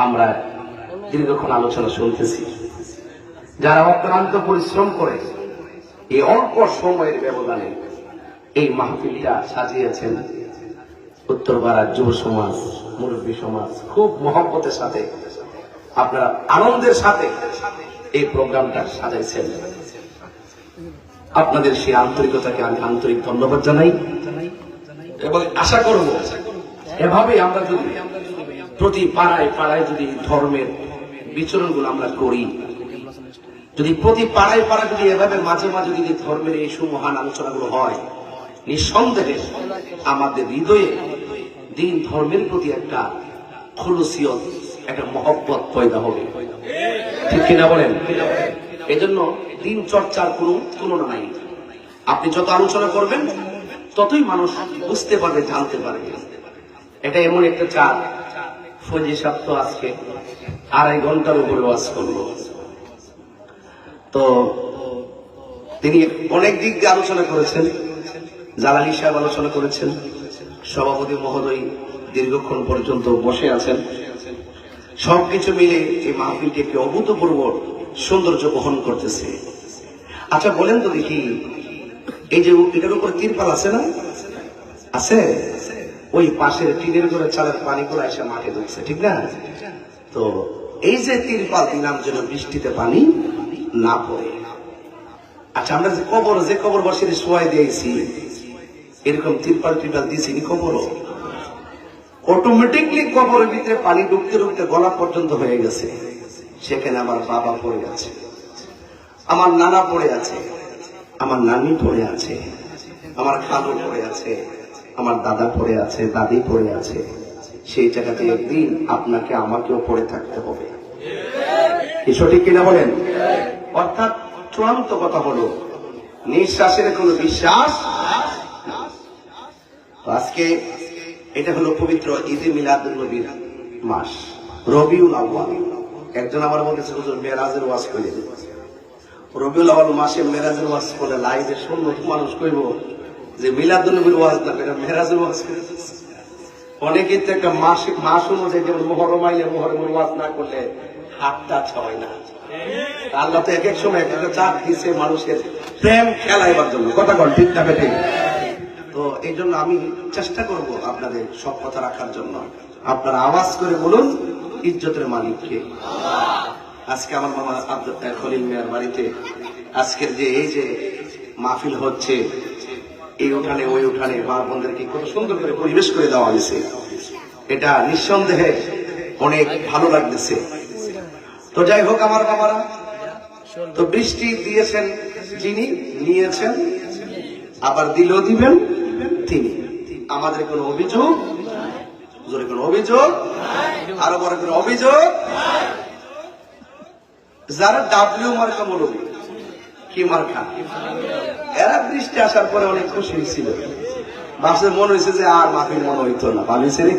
আমরা দীর্ঘক্ষণ আলোচনা শুনতেছি। যারা অক্লান্ত পরিশ্রম করে এই অল্প সময়ের ব্যবধানে এই মাহফিলটা সাজিয়েছেন, উত্তরপাড়ার যুব সমাজ, মুরব্বী সমাজ খুব মহব্বতের সাথে, আপনারা আনন্দের সাথে এই প্রোগ্রামটা সাজাইছেন। আপনাদের সেই আন্তরিকতাকে আমি আন্তরিক ধন্যবাদ জানাই এবং আশা করব এভাবে আমরা যদি প্রতি পাড়ায় পাড়ায় যদি ধর্মের বিচরণগুলো আমরা করি, যদি প্রতি পাড়ায় পাড়ায় যদি এভাবে মাঝে মাঝে যদি ধর্মের এই সুমহান আলোচনাগুলো হয়, নিঃসন্দেহে আমাদের হৃদয়ে দিন ধর্মের প্রতি একটা খুলুসিয়ত, একটা মহব্বত পয়দা হবে। ঠিক কিনা বলেন? এই জন্য দিন চর্চার কোনো তুলনা নাই। আপনি যত আলোচনা করবেন ততই মানুষ বুঝতে পারবে, জানতে পারবে। এটা এমন একটা চাঁদ, ফজি সাহেব তো আজকে 2.5 ঘন্টার উপরে ওয়াজ করলো। তো তিনি অনেক দিক দিয়ে আলোচনা করেছেন। জালালি সাহেব আলোচনা করেছেন, সভাপতি মহোদয় দীর্ঘক্ষণ পর্যন্ত বসে আছেন। সবকিছু মিলে এই মাহফিলটি একটি অভূতপূর্ব সৌন্দর্য বহন করতেছে। আচ্ছা বলেন তো দেখি, এই যে এটার উপরে তিরপাল আছে না? আছে। ওই পাশের টিনের করে চালের পানিগুলো এসে মাঠে ঢুকছে, ঠিক না? তো এই যে তিরপাল দিলাম যেন বৃষ্টিতে পানি না পড়ে। আচ্ছা আমরা যে কবর বসে শোয়াই দিয়েছি, এরকম তিরপাল দিয়েছি কবরও অটোমেটিকলি কবরের ভিতরে পানি ঢুকতে ঢুকতে গলা পর্যন্ত হয়ে গেছে। সেখানে আমার বাবা পড়ে আছে, আমার নানা পড়ে আছে, আমার নানি পড়ে আছে, আমার খালু পড়ে আছে, আমার দাদা পড়ে আছে, দাদি পড়ে আছে। সেই জায়গাতে একদিন আপনাকে আমাকেও পড়ে থাকতে হবে। কি সঠিক কিনা বলেন? অর্থাৎ চূড়ান্ত কথা হলো নিঃশ্বাসের কোনো বিশ্বাস। আজকে এটা হলো পবিত্র ঈদে মিলাদুন নবীর মাস, রবিউল আউয়াল। একজন আমার বলতেছে হুজুর মেরাজের ওয়াজ করে দিন। রবিউল আউয়াল মাসে মেরাজের ওয়াজ করলে লাইভে শুনবো, মানুষ কইব যে মিলাদুন নবীর ওয়াজ না করে মেরাজের ওয়াজ করে। অনেকেই তো একটা মাস অনুযায়ী যেমন মুহররম আইলে মুহররমের ওয়াজ না করলে হাতটা ছয় না। আল্লাহ তো এক এক সময় এক একটা চাপ দিচ্ছে মানুষের প্রেম খেলাইবার জন্য। কথা বল ঠিক না বেঠিক? তো এই জন্য আমি চেষ্টা করব আপনাদের সব কথা রাখার জন্য। আপনারা আওয়াজ করে বলুন ইজ্জতের মালিককে। আজকে আমার মামা খলিল মিয়ার বাড়িতে আজকের যে এই যে মাহফিল হচ্ছে, এই উঠানে ওই উঠানে মা বোনদেরকে কত সুন্দর করে পরিবেশ করে দেওয়া হয়েছে, এটা নিঃসন্দেহে অনেক ভালো লাগতেছে। তো যাই হোক আমার বাবারা, তো বৃষ্টি দিয়েছেন যিনি, নিয়েছেন, আবার দিলেও দিবেন তিনি। আমাদের কোনো অভিযোগ, জোরে কোনো অভিযোগ, আরো বড় কোনো অভিযোগ। যারা ডাব্লিউ মার্কা বলবে, কি মার্কা, এরা বৃষ্টি আসার পরে অনেক খুশি হয়েছিল। বাসের মনে হয়েছে যে আর মাফির মনে হইতো না, বানিয়েছে রে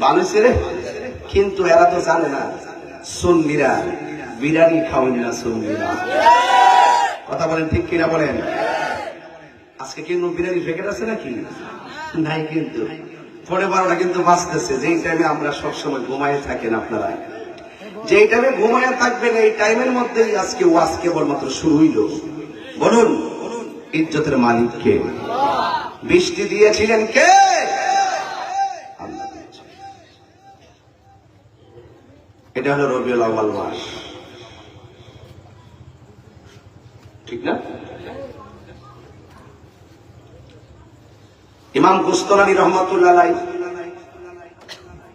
বানিয়েছে রে। কিন্তু এরা তো জানে না সুন্নিরা বিরিয়ানি খাওয়েন না, সুন্নিরা। কথা বলেন ঠিক কিনা বলেন? আজকে কিন্তু বিরিয়ানি প্যাকেট আছে নাকি? নাই। কিন্তু 12:30 কিন্তু বাঁচতেছে, যেই টাইমে আমরা সবসময় ঘুমাইয়ে থাকেন। আপনারা যেই টাইমে ঘুমাইয়ে থাকবেন এই টাইমের মধ্যেই আজকে ওয়াজ কেবলমাত্র শুরু হইল। বলুন ইজ্জতের মালিক কে? বৃষ্টি দিয়েছিলেন কে? আল্লাহ। এটা হলো রবিউল আউয়াল মাস, ঠিক না? ইমাম কুস্তালানী রহমাতুল্লাহ আলাইহি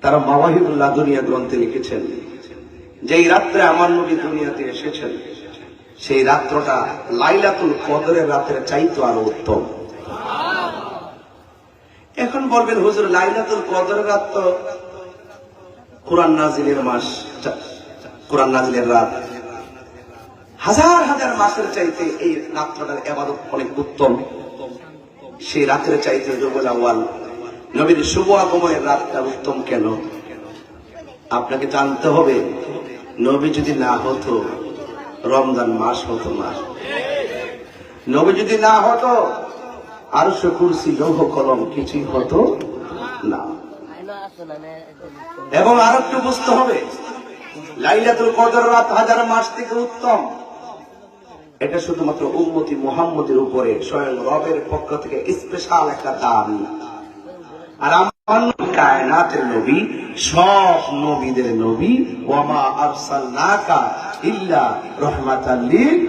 তারা মাওয়াহিবুল লাদুনিয়া গ্রন্থে লিখেছেন, যেই রাত্রে আমার নবী দুনিয়াতে এসেছেন সেই রাত্রটা লাইলাতুল কদরের রাতের চাইতো আরো উত্তম। এখন বলবেন হুজুর লাইলাতুল কদরের রাত তো কোরআন নাজিলের মাস, কোরআন নাজিলের রাত। হাজার হাজার মাসের চাইতে এই রাত্রটার ইবাদত অনেক উত্তম। সেই রাতের চাইতে রবিউল আউয়াল নবীর শুভ আগমনের রাতটা উত্তম কেন? আপনাকে জানতে হবে, নবী যদি না হতো রমজান মাস হতো না। নবী যদি না হতো আরশ কুরসি লৌহ কলম কিছুই হতো না। এবং আর একটু বুঝতে হবে, লাইলাতুল কদর রাত হাজার মাস থেকে উত্তম। এটা শুধুমাত্র উম্মতি মুহাম্মদের উপরে স্বয়ং রবের পক্ষ থেকে স্পেশাল একটা দান। আর আমার কায়নাতের নবী, সব নবীদের নবী, ওয়ামা আরসালনাকা ইল্লা রাহমাতাল লিল,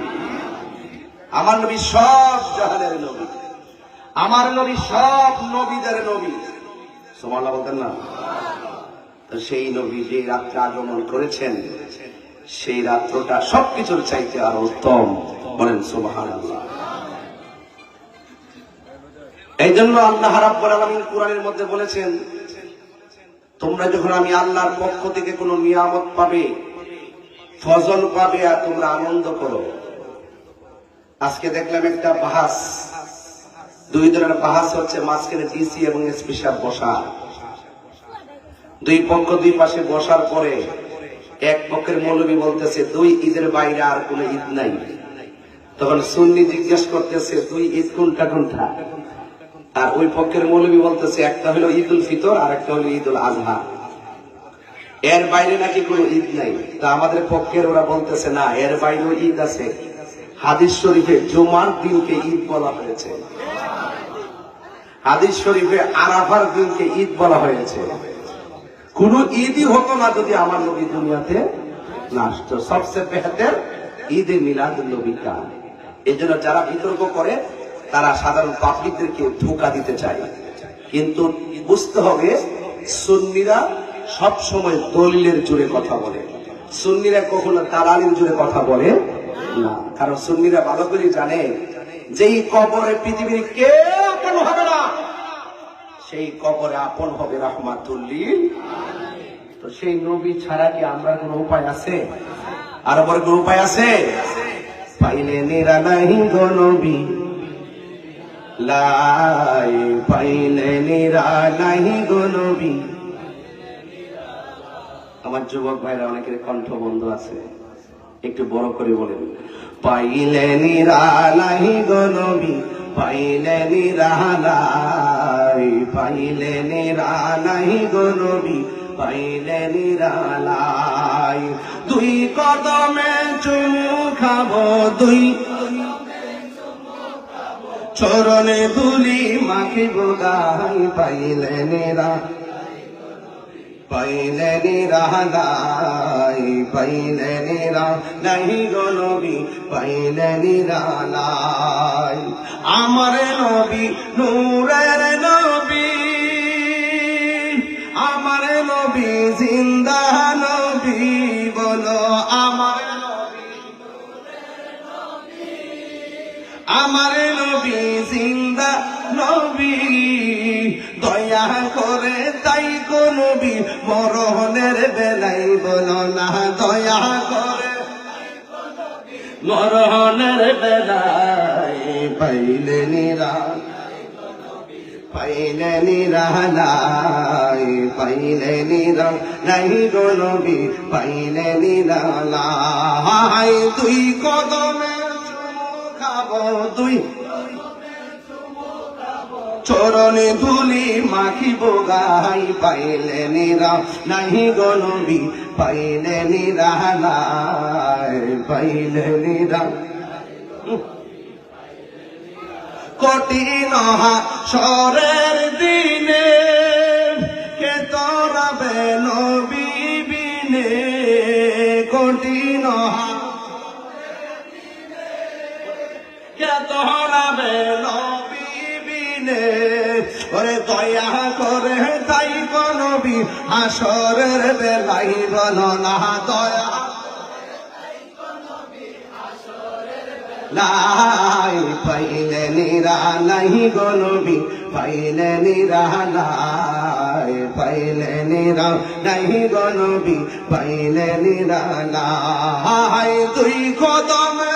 আমার নবী সব জাহানের নবী, আমার নবী সব নবীদের নবী। সুবহানাল্লাহ বলতেন না? তো সেই নবী যে রাত্রে আগমন করেছেন, সেই রাত্রটা সবকিছুর চাইতে আরো উত্তম। বলেন সুবহানাল্লাহ। এই জন্য আল্লাহ রাব্বুল আলামিন কোরআনের মধ্যে বলেছেন, তোমরা যখন আমি আল্লাহর পক্ষ থেকে কোনো নিয়ামত পাবে, ফজল পাবে, আর তোমরা আনন্দ করো। আজকে দেখলাম একটা বাহাস, দুই ধরনের বাহাস হচ্ছে, মাঝখানে ডিসি এবং এসপি সাহেব বসা, দুই পক্ষ দুই পাশে বসার পরে এক পক্ষের মৌলবী বলতেছে দুই ঈদের বাইরে আর কোন ঈদ নাই। তখন সুন্নি জিজ্ঞেস করতেছে দুই ঈদ কোনটা কোনটা, আর ওই পক্ষের মৌলবী বলতেছে একটা হলো ঈদ উল ফিতর আর একটা হলো ঈদ উল আজহা, এর বাইরে নাকি কোনো ঈদ নাই। তা আমাদের পক্ষের ওরা বলতেছে না, এর বাইরেও ঈদ আছে। হাদিস শরীফে জুমার দিনকে ঈদ বলা হয়েছে, হাদিস শরীফে আরাফার দিনকে ঈদ বলা হয়েছে। কোন ঈদই হতো না যদি আমার নবী দুনিয়াতে না আসতো। সবচেয়ে বেহতের ঈদে মিলাদুন নবী কা। এই জন্য যারা বিতর্ক করে তারা সাধারণ পাবলিকদেরকে ধোঁকা দিতে চায়, কিন্তু বুঝতে হবে সুন্নিরা সব সময় দলিলের জোরে কথা বলে, সুন্নিরা কখনো দালালির জোরে কথা বলে না। কারণ সুন্নিরা ভালো করে জানে যেই কবরে পৃথিবীর কেউ আপন হবে না, সেই কবরে আপন হবে রাহমাতুল লিল। তো সেই নবী ছাড়া কি আমরা কোনো উপায় আছে? আর বড় কোনো উপায় আছে? পাইলে নিরালাই গো নবী লাই, পাইলে নিরালাই গো নবী। আমার যুবক ভাইরা অনেকের কণ্ঠ বন্ধ আছে, একটু বড় করে বলেন, পাইলে নিরালাই গো নবী, পাইলে নিরালাই, পাইলে নিরালাই গো নবী, পাইলে নিরালাই। দুই কদমে চুমু খাবো, দুই চরণে ধুলি মাখিব গাই, পাইলে নিরা, পাইলে নিরালাই, পাইলে নিরালাই গো নবী, পাইলে নিরালাই। আমার নবী নূরের নবী, আমার নবী জিন্দা নবী, বলো আমার নবী, আমার নবী জিন্দা নবী। দয়া করে তাই গো নবী মরণের বেলাই বলো না, দয়া করে মরণের বেলাই, পাইলে নিরালাই, পাইলে নিরালাই, পাইলে নিরালাই গো নবী, পাইলে নিরালাই। দুই কদমে চুমু খাবো, দুই চরণে ধুলি মাখিব গাই, পাইলে নিরালাই গো নবী, পাইলে নিরালাই, পাইলে নিরালাই। কঠিন হাসরের দিনে কে তোরাবে নবী বিনে, কঠিন কে তোরাবে নবী বিনে। ওরে দয়া করে তাই গো নবী হাসরের বেলাই বলো না, দয়া লাই, পাইলে নিরালাই গো নবী, পাইলে নিরালাই, পাইলে নিরালাই গো নবী, পাইলে নিরালাই। দুই কদমে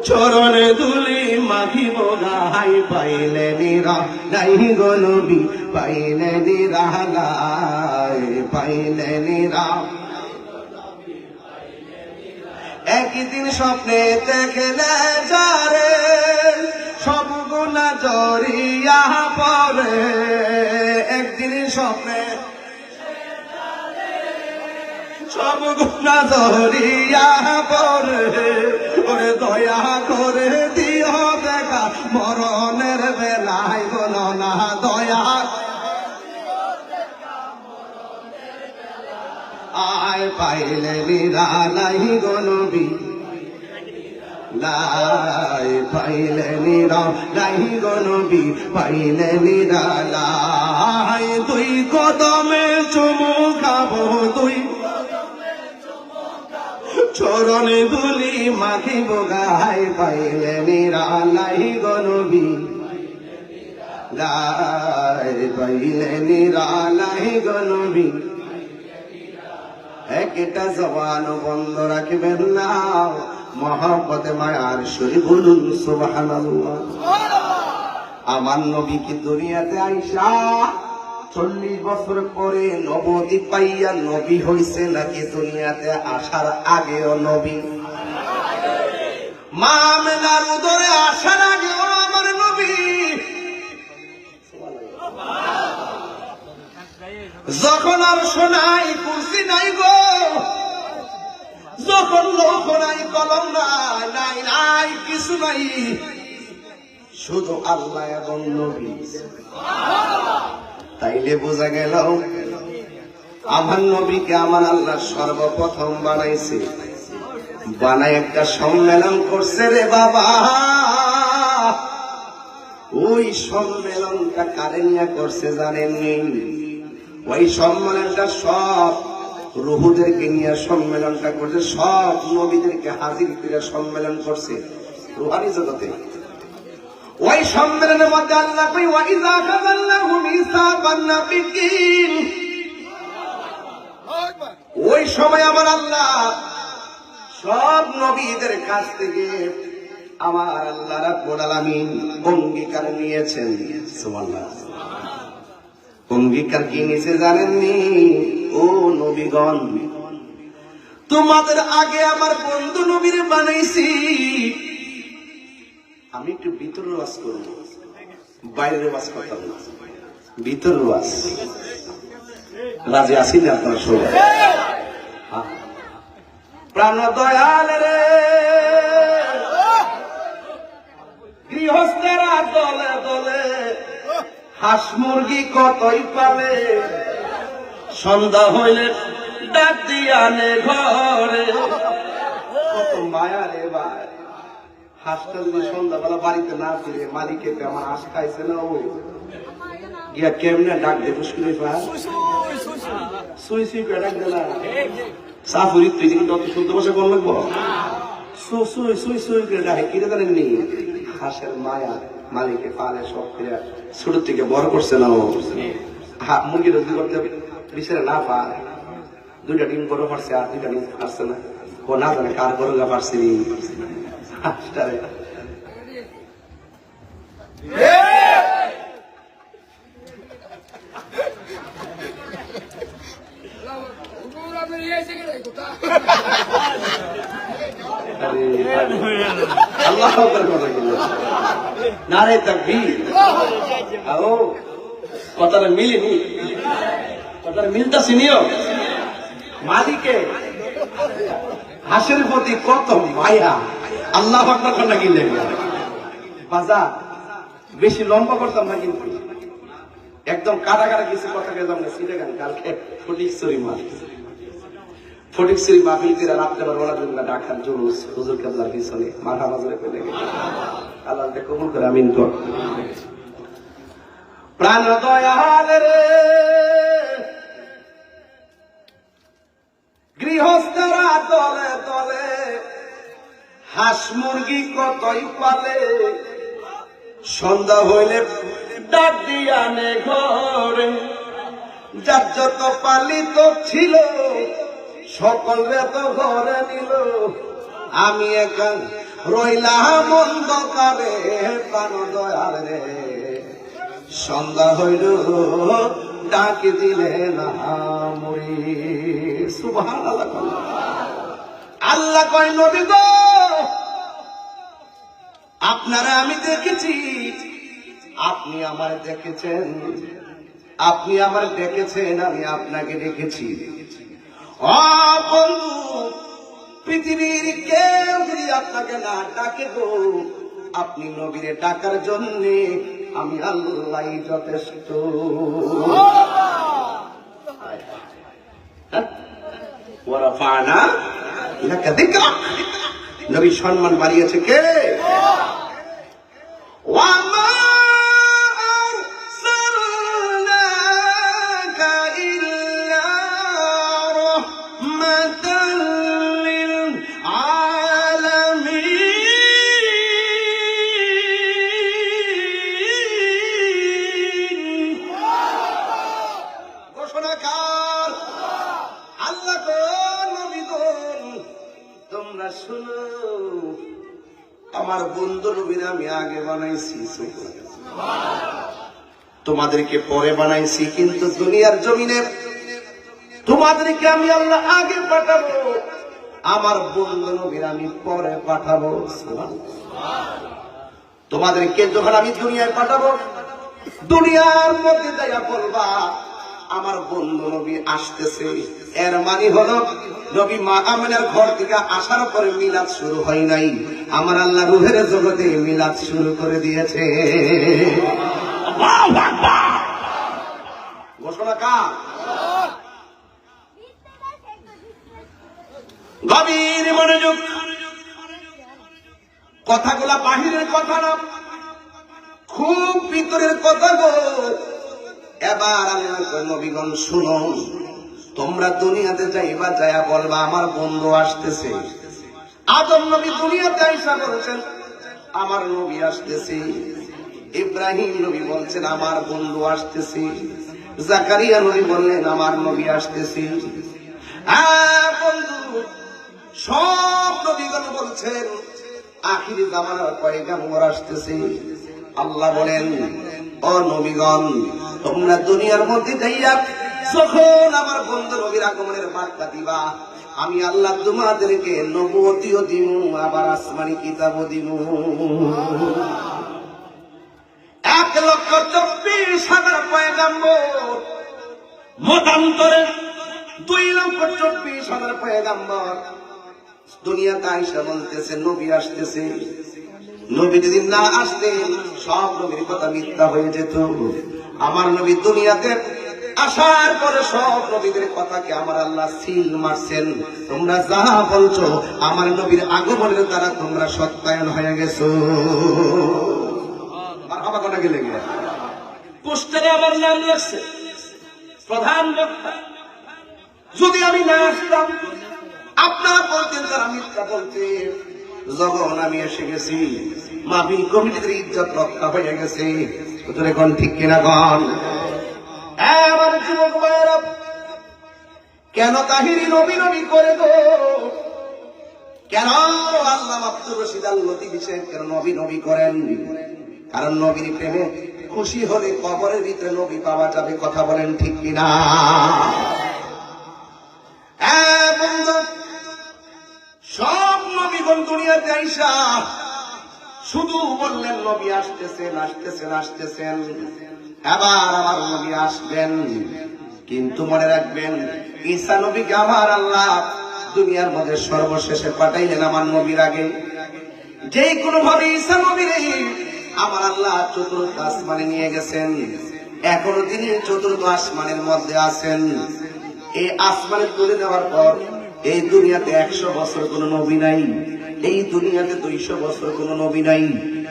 চরণে ধুলি মাখিব গাই, পাইলে নিরালাই গো নবী, পাইলে নিরালাই, পাইলে নিরালাই। একদিন স্বপ্নে দেখলে যারে সব গুনাহ জড়িয়া পড়ে একদিন স্বপ্নে সব গুণা জড়িয়া পড়ে ওরে দয়া করে দিও দেখা মরণের বেলায় গণনা দয়া আয় পাইলে নিরালাই গনবি লাই পাইলে নিরালাই গনবি পাইলে নিরালাই দুই কদমে চুমু খাবো দুই চরণে দুলি মাখিব গায় পাইলে নিরালাই গনবি লাই পাইলে নিরালাই গনবি একটা জবান বন্ধ রাখবেন না মহব্বতে মায়ার শরীর বলুন সুবহানাল্লাহ। আমার নবী কি দুনিয়াতে আইসা 40 বছর পরে নবী পাইয়া নবী হইছে নাকি দুনিয়াতে আসার আগেও নবী? মা আমেনার উদরে আসার আগেও আমার নবী, যখন আর শোনাই কুরসি নাই গো, যখন লোক নাই কলম নাই নাই নাই কিছু নাই, শুধু আল্লাহ এবং নবী। তাইলে বোঝা গেল আমার নবীকে আমার আল্লাহ সর্বপ্রথম বানাইছে, বানায় একটা সম্মেলন করছে রে বাবা। ওই সম্মেলনটা কারে নিয়ে করছে জানেননি? ওই সম্মেলনটা সব রুহুদেরকে নিয়ে সম্মেলনটা করছে, সব নবীদেরকে হাজির করে সম্মেলন করছে রুহানি জগতে। ওই সম্মেলনের মধ্যে আল্লাহ কই ওয়াইযা আখাযাল্লাহু মিসাকান নাবিয়্যিন, ওই সময় আমার আল্লাহ সব নবীদের কাছ থেকে আমার আল্লাহ রাব্বুল আলামিন অঙ্গীকার নিয়েছেন। সুবহানাল্লাহ। অঙ্গীকার কি নিয়েছে জানেননি? ও নবীগণ, তোমাদের আগে আমার বন্ধু নবীর বানাইছি। আমি একটু ভিতর ওয়াজ করবো, বাইরের ওয়াজ করতাম না, ভিতর ওয়াজ। রাজি আছি না আপনারা সবাই? প্রাণ দয়াল রে গৃহস্থেরা দলে দলে হাঁস মুরগি কতই পালে, সন্ধ্যা হইলে ডাক দিয়ে আনে ঘরে। কত মায়া রে ভাই, হাঁসটা যদি সন্ধ্যাবেলা বাড়িতে না ফিরে মালিকে আমার হাঁস খাইছে না, ও গিয়া কেমনে ডাক দে মুশকিল পায়, সুই সুই করে ডাক দে না। সাফুরি তুই কিন্তু অত শুনতে বসে কোন লাগবো, সুই সুই সুই সুই করে ডাকে কিরে জানেননি? হাঁসের মায়া মালিকে পালে সব ফিরে ছোট থেকে বড় করছে না। ও মুরগি রোজি করতে বিচারে না পায়, 2টা ডিম বড় পারছে আর 2টা ডিম পারছে না। ও না জানে কার বড় গা পারছে হাঁসটারে। আল্লাহ নারে তাকবীর। কথাটা মিলিনি, কথাটা মিলতাছি নিও। মালিকে হাঁসের প্রতি কত মায়া, আল্লাহ আপনার কথা কিনলে বাজা বেশি লম্বা করতাম না, কিন্তু একদম কাটা কাটা কিছু কথা গেলাম না। সিটে গান কালকে ফটিকছড়ি মাহফিল করে রাত্রে আবার ওরা জন্য ডাকার জুলুস হুজুর কেবলার পিছনে মাথা বাজারে পেলে আল্লাহ কবুল করে আমিন কর। প্রাণ দয়াল রে গৃহস্থরা দলে দলে হাঁস মুরগি কতই পালে, সন্ধ্যা হইলে ডাক দিয়ে আনে ঘরে। যার যত পালিত ছিল সকলে তো ঘরে নিল, আমি একা রইলাম অন্ধকারে। প্রাণ দয়াল রে সন্ধ্যা হইল ডাকি দিলে না মরি। সুবহানাল্লাহ। আল্লাহ কয় নবী গো, আপনারা আমি দেখেছি আপনি আমার দেখেছেন, আপনি আমার দেখেছেন, আমি আপনাকে দেখেছি। ও বন্ধু, পৃথিবীর কেউ যদি আপনাকে না ডাকে গো, আপনি নবীরে ডাকার জন্য আমি আল্লাহ যথেষ্ট। ওয়ারাফানা লাকা যিকরাক, নবী সম্মান বাড়িয়েছে কে? ওয়ামা আরসালনাকা ইল্লা রাহমাতাল লিল আলামিন। ঘোষণাকার আল্লাহ গো, নবী গো, তোমরা শুনো, আমার বন্ধু নবীর আমি আগে বানাইছি, তোমাদেরকে পরে বানাইছি, কিন্তু দুনিয়ার জমিনে তোমাদেরকে আমি আল্লাহ আগে পাঠাবো, আমার বন্ধু নবীর আমি পরে পাঠাবো। তোমাদেরকে যখন আমি দুনিয়ায় পাঠাবো, দুনিয়ার মধ্যে যাইয়া বলবা আমার বন্ধু নবী আসতেছে। এর মানে হলো নবী মা আমিনার ঘর থেকে আসার পরে মিলাদ শুরু হয় নাই, আমার আল্লাহ রূহের জগতে মিলাদ শুরু করে দিয়েছে। আল্লাহু আকবার। ঘোষণা কার? গভীর মনোযোগ, কথাগুলা বাহিরের কথা না, খুব ভিতরের কথা গো। এবার আল্লাহর নবীগণ শুনো, তোমরা দুনিয়াতে যাইবা, যায়া বলবা আমার বন্ধু আসতেছে। আদম নবী দুনিয়াতে আইসা বলছেন আমার নবী আসতেছে। ইব্রাহিম নবী বলছেন আমার বন্ধু আসতেছে। জাকারিয়া নবী বললেন আমার নবী আসতেছে। বন্ধু, সব নবীগণ বলছেন আখিরি জামানার পয়গাম্বর আসতেছে। আল্লাহ বলেন ও নবীগণ, তোমরা দুনিয়ার মধ্যে যাইয়া যখন আমার বন্ধু নবীর আগমনের বার্তা দিবা, আমি আল্লাহ তোমাদেরকে নবুয়তিও দিব, আবার আসমানি কিতাবও দিব। 1,24,000 পয়গাম্বর, মতান্তরে 2,24,000 পয়গাম্বর দুনিয়াতে আইসা বলতেছে নবী আসতেছে। নবী যদি না আসতেন সব নবীর কথা মিথ্যা হয়ে যেত। আমার নবী দুনিয়াতে আসার পরে সব নবীদের কথাকে আমার আল্লাহ সিল মারছেন। তোমরা যা বলছো আমার নবীর আগমনের দ্বারা তোমরা সত্যায়ন হয়ে গেছো। মারহাবা কোনা গেলে গিয়া পোস্টারে আমার নাম লাগছে প্রধান বক্তা। যদি আমি না আসতাম আপনারা বলতেন যারা মিথ্যা বলতেন। যখন আমি এসে গেছি মাহফিল কমিটিদের ইজ্জত রক্ষা হয়ে গেছে। এখন ঠিক কিনা গণ? আমার যুবক ভাইয়েরা, কেন তাহিরি নবী নবী করে গো? কেন আল্লাহ আব্দুর রশিদ আল লতিফী সাহেব কেন নবী নবী করেন? কারণ নবীর প্রেমে খুশি হলে কবরের ভিতরে নবী পাওয়া যাবে। কথা বলেন ঠিক কিনা? বন্ধু, সব নবীগণ দুনিয়াতে আইসা শুধু বললেন নবী আসতেছেন আসতেছেন আসতেছেন, এবার আমার নবী আসবেন। কিন্তু মনে রাখবেন ঈসা নবীকে আমার আল্লাহ দুনিয়ার মধ্যে সর্বশেষে পাঠাইলেন আমার নবীর আগে। যে কোনো ভাবে ঈসা নবীর আমার আল্লাহ চতুর্থ আসমানে নিয়ে গেছেন। এখনো তিনি চতুর্থ আসমানের মধ্যে আছেন। এই আসমানে তুলে দেওয়ার পর এই দুনিয়াতে 100 বছর কোন নবী নাই, এই দুনিয়াতে 200 বছর কোন নবী নাই,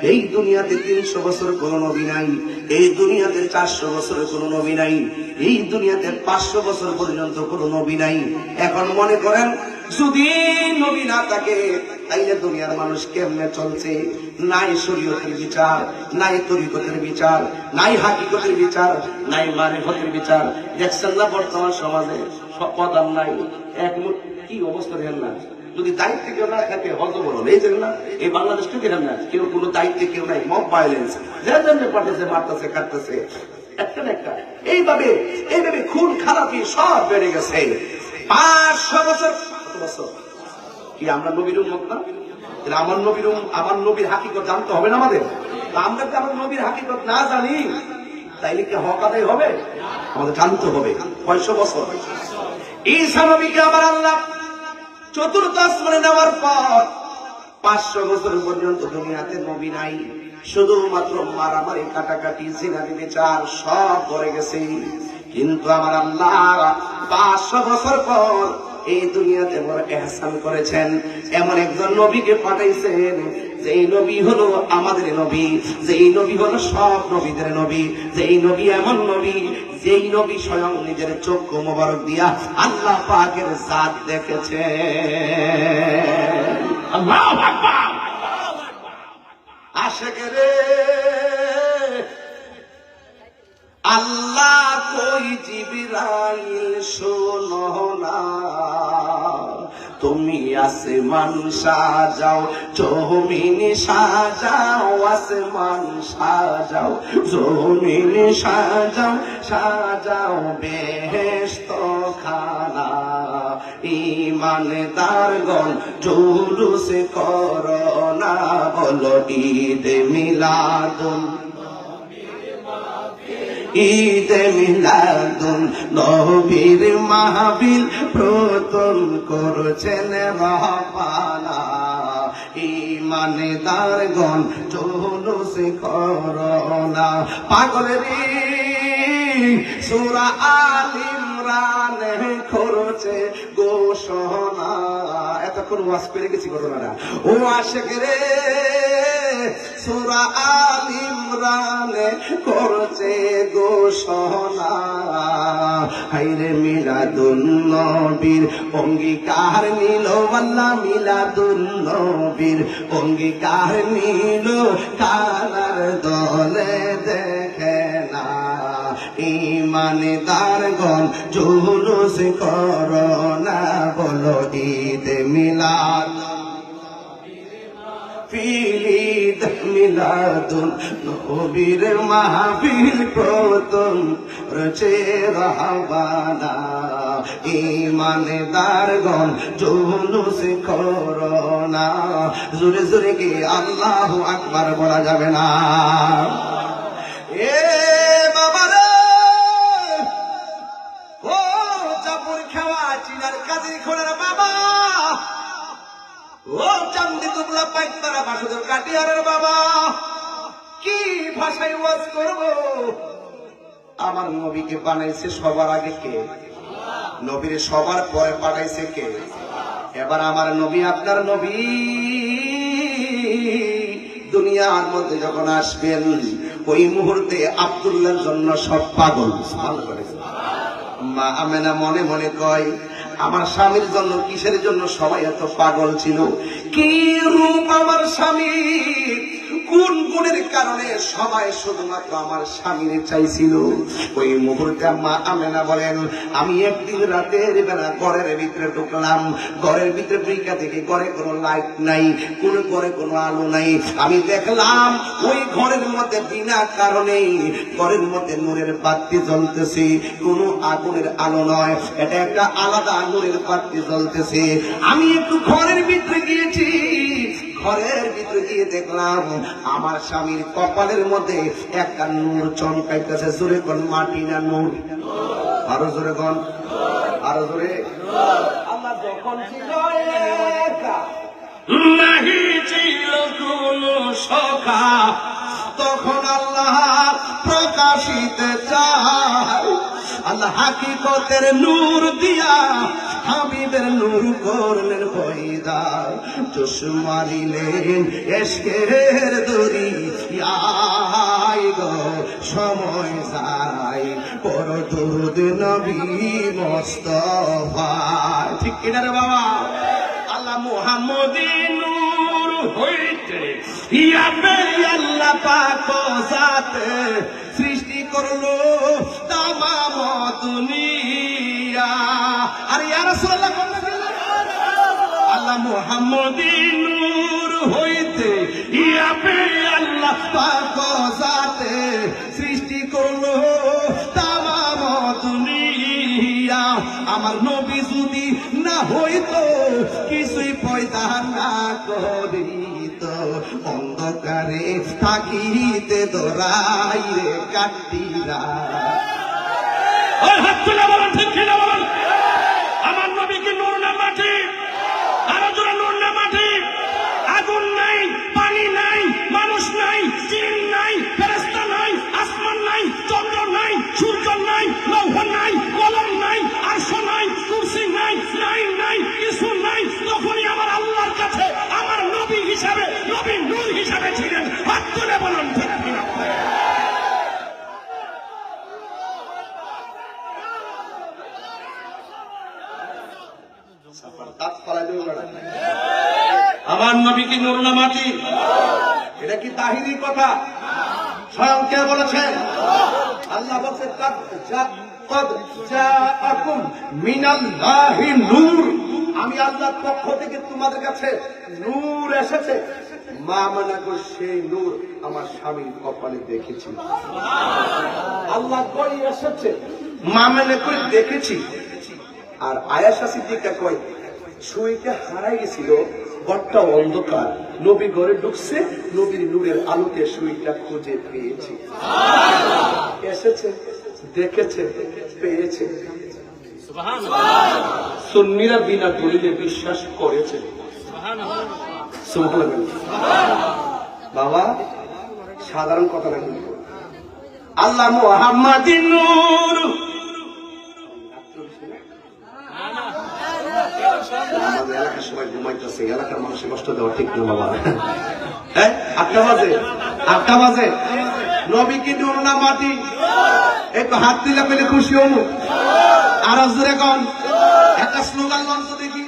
এই দুনিয়াতে 300 বছর কোন নবী নাই, এই দুনিয়াতে 400 বছর কোন নবী নাই, এই দুনিয়াতে 500 বছর পর্যন্ত কোন নবী নাই। এখন মনে করেন যদি নবী না থাকে তাইলে দুনিয়ার মানুষ কেমনে চলছে? নাই শরীয়তের বিচার, নাই তরিকতের বিচার, নাই হাকিকতের বিচার, নাই মারিফতের বিচার। দেখছেন না বর্তমান সমাজে পদার নাই। এক কি অবস্থা দেখেন না? যদি দায়িত্বে কেউ না থাকে হত বড় এই যে না, এই বাংলাদেশকে দেখেন না, কেউ কোনো দায়িত্বে কেউ নাই, মব ভায়োলেন্স পাঠাচ্ছে, মারতেছে, কাটতেছে, একটা না একটা। এইভাবে খুন খারাপি সব বেড়ে গেছে। 500 বছর, কত বছর কি আমরা নবীর উম্মত না? আমার নবীর হাকিকত জানতে হবে না আমাদের? আমরা কি আমার নবীর হাকিকত না জানি, তাইলে কি হক আদায় হবে? আমাদের জানতে হবে। 500 বছর ঈসা নবীকে আমার আল্লাহ চতুর্থ আসমানে নেওয়ার পর 500 বছর পর্যন্ত দুনিয়াতে নবী নাই। শুধুমাত্র মারামারি, কাটাকাটি, জিনারি, বিচার সব করে গেছে। কিন্তু আমার আল্লাহ 500 বছর পর এই দুনিয়াতে বড় ইহসান করেছেন। এমন একজন নবীকে পাঠাইছেন, যেই নবী হলো আমাদের নবী, যেই নবী হলো সব নবীদের নবী, যেই নবী এমন নবী, যেই নবী স্বয়ং নিজের চক্ষু মোবারক দিয়া আল্লাহ পাকের জাত দেখেছে। আল্লাহু আকবার। আশিক রে আল্লাহ কই জিবরাইল শোনো না, তুমি আসমান সাজাও, জমিন সাজাও, আসমান সাজাও, জমিন সাজাও, সাজাও বেহেশত খানা। ঈমানদারগণ জুলুস করো না, বলো ঈদ মিলাদুন, ঈদ মিলাদুন নবীর মাহফিল প্রথম করছেন রহমানা। ঈমানদারগণ জুলুস করো না। পাগলের সূরা আল ইমরান করছে ঘোষণা। এতক্ষণ ওয়াজ করে গেছি ঘটনাটা। ও আশিক রে সূরা আল ইমরান করছে ঘোষণা। হায়রে মিলাদুন নবীর অঙ্গীকার নিল, আল্লাহ মিলাদুন নবীর অঙ্গীকার নিল, কানার দলে দেখে না। ঈমানদারগণ জুলুস করো না, বলো ঈদ মিলাদ, ঈদ মিলাদুন নবীর মাহফিল প্রথম রচে রহমানা। ঈমানদারগণ জুলুস করো না। জোরে জোরে কি আল্লাহু আকবার বলা যাবে না? এ বাবা রে, ও জাপুর খাওয়া চিনার কাজে খোলার বাবা, ও চান্দি তুবলা পাইতারা বাসুদেব কাটিয়ারের বাবা, কি ভাষায় ওয়াজ করব? আমার নবীকে বানাইছে সবার আগে কে? নবীরে সবার পরে পাঠাইছে কে? এবার আমার নবী, আপনার নবী দুনিয়ার মধ্যে যখন আসবেন, ওই মুহূর্তে আব্দুল্লাহর জন্য সব পাগল। মা আমেনা মনে মনে কয়, আমার স্বামীর জন্য, কিসের জন্য সবাই এত পাগল ছিল? কি রূপ আমার স্বামী, কোন গুণের কারণে সবাই শুধুমাত্র আমার স্বামীর চাইছিল? ওই মুহূর্তে মা আমেনা বলেন, আমি একদিন রাতের বেলা ঘরের ভিতরে ঢুকলাম। ঘরের ভিতরে ঢুকা থেকে ঘরে কোনো লাইট নাই, কোনো ঘরে কোনো আলো নাই। আমি দেখলাম ওই ঘরের মধ্যে বিনা কারণে ঘরের মধ্যে নূরের বাতি জ্বলতেছে, কোনো আগুনের আলো নয়, এটা একটা আলাদা নূরের বাতি জ্বলতেছে। আমি একটু ঘরের ভিতরে গিয়েছি, ঘরের ভিতরে গিয়ে দেখলাম আমার স্বামীর কপালের মধ্যে একটা নূর চমকাইতেছে। জোরে কোন মাটি না নূর? আরো জোরে কোন, আরো জোরে। আল্লাহ যখন ছিল একা, নাহি ছিল কোন সখা, তখন আল্লাহ প্রকাশিতে চায়। আল্লাহ হাকিকতের নূর দিয়া হাবিবের নূর করলেন পয়দা। চশমা দিলেন এশকের দরিয়ায় গো, সময় যায় পর দুরূদ নবী মুস্তাফা। ঠিক কিনা রে বাবা? আল্লাহ মুহাম্মদী নূর হইতে ইয়াবে আল্লাহ পাক জাতে সৃষ্টি করলো তামাম দুনিয়া। আর ইয়া রাসূলুল্লাহ, আল্লাহ মুহাম্মদী নূর হইতে ইয়াবে আল্লাহ পাক জাতে সৃষ্টি করলো তামাম দুনিয়া। আমার নবী যদি না হইতো, কিছুই পয়দা না করিত, অন্ধকারে থাকিতে দোরাই রে কাটিরা। হাত তুলে বলেন ঠিক কিনা বলেন। আমার নবী কি নূর না মাটি? আরো জোরে নূর না মাটি? আগুন নাই, পানি নাই, মানুষ নাই, জিন নাই, ফেরেশতা নাই, আসমান নাই, চন্দ্র নাই, সূর্য নাই, লৌহ নাই, কলম নাই, আরশ নাই, কুরসি নাই, নাই কিছু নাই। তখনই আমার আল্লাহর কাছে আমার নবী হিসাবে, নবী নূর হিসাবে ছিলেন। হাত তুলে বলেন ঠিক কিনা। আমার নবী কি নূর না মাটি? এটা কি তাহিরি কথা? স্বয়ং কে বলেছেন? আল্লাহ বলছে কদ জাআকুম মিনাল্লাহি নূর, আমি আল্লাহর পক্ষ থেকে তোমাদের কাছে নূর এসেছে। মা মানা করে সেই নূর আমার স্বামীর কপালে দেখেছি। আল্লাহ কই এসেছে? মা মানে করে দেখেছি। আর আয়েশা সিদ্দিকা কয় সুইটা হারাই গেছিল, ঘরটা অন্ধকার, নবী ঘরে ঢুকছে, নবীর নূরের আলোতে সুইটা খুঁজে পেয়েছে। এসেছে, দেখেছে, পেয়েছে। সুন্নিরা বিনা দলিলে বিশ্বাস করেছে। সুবহানাল্লাহ। বাবা সাধারণ কথা না কিন্তু আল্লাহ মুহাম্মাদিন নূর। আমাদের এলাকার সবাই ঘুমাইতেছে, এলাকার মানুষের কষ্ট দেওয়া ঠিক না বাবা। হ্যাঁ 8টা বাজে। নবী কি নূর না মাটি? একটু হাত দিলে পেলে খুশি হবো। আর জোরে কোন একটা স্লোগান লঞ্চ দেখি।